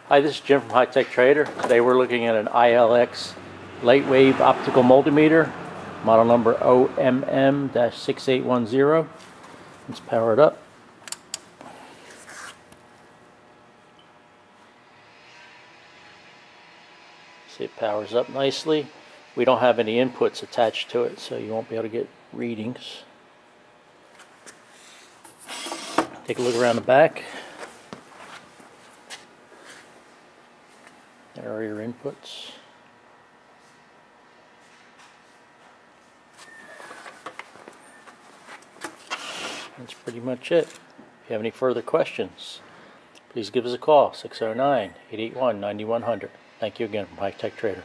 Hi, this is Jim from High Tech Trader. Today we're looking at an ILX Lightwave optical multimeter, model number OMM-6810. Let's power it up. See, it powers up nicely. We don't have any inputs attached to it, so you won't be able to get readings. Take a look around the back. There are your inputs. That's pretty much it. If you have any further questions, please give us a call, 609-881-9100. Thank you again from High Tech Trader.